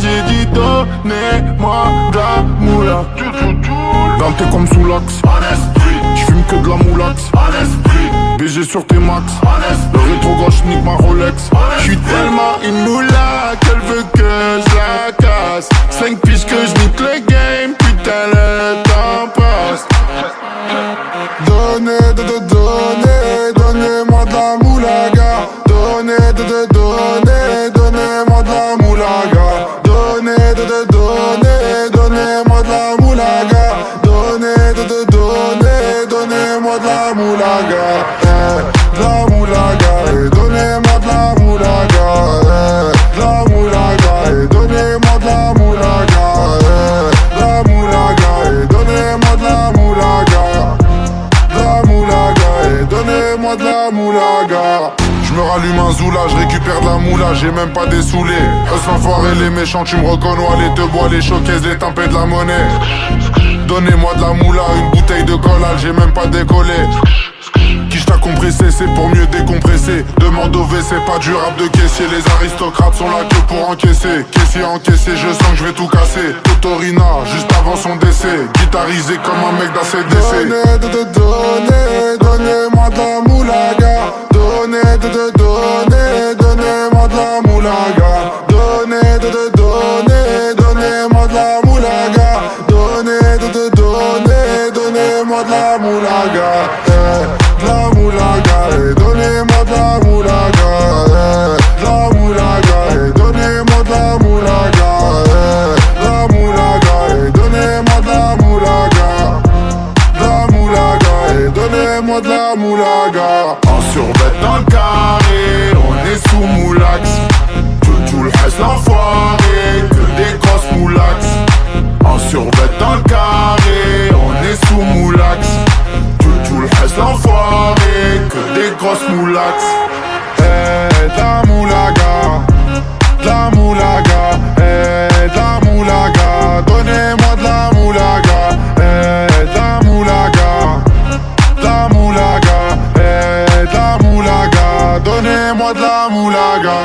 J'ai dit, donnez-moi de la moula. Ganté comme sous l'axe, j'fume que de la moulax. BG sur tes max, le rétro gauche nique ma Rolex. J'suis tellement une moula qu'elle veut que je la casse. 5 piges que je nique le game, putain le temps passe. Donnez-moi de la moulaga. Donnez-moi de la moulaga. Donnez-moi de la moulaga. Donnez-moi de la moulaga. De la moulaga. Donnez-moi de la moulaga. De la moulaga. Donnez-moi de la moulaga. De la moulaga. Donnez-moi de la moulaga. De la moulaga. Donnez-moi de la moulaga. Je me rallume un zoula, je récupère de la moula, j'ai même pas dessoulé. Eux l'enfoiré, les méchants, tu me reconnais, les te bois, les showcases, les tempêtes de la monnaie. Donnez-moi de la moula, une bouteille de collal, j'ai même pas décollé. Quiche t'a compressé, c'est pour mieux décompresser. Demande au WC, pas du rap de caissier. Les aristocrates sont là que pour encaisser. Caissier encaissé, je sens que je vais tout casser. Totorina, juste avant son décès. Guitarisé comme un mec d'ACDC. Donnez-moi de la moulaga. Donnez-moi de la moulaga. Donnez-moi de la moulaga. Donnez-moi de la moulaga. De la moulaga. Donnez-moi de la moulaga. De la moulaga. Donnez-moi de la moulaga. De la moulaga. Donnez-moi de la moulaga. De la moulaga. Donnez-moi de la moulaga. En survêt dans le carré, on est sous moulax. Tout le reste l'enfoiré, que des grosses moulax. En survêt dans le carré, on est sous moulax. Tout le reste l'enfoiré, que des grosses moulax. De la moulaga, de la moulaga, de la moulaga. Donnez-moi de la moulaga, de la moulaga. La moulaga, de la moulaga, donnez-moi de la moulaga.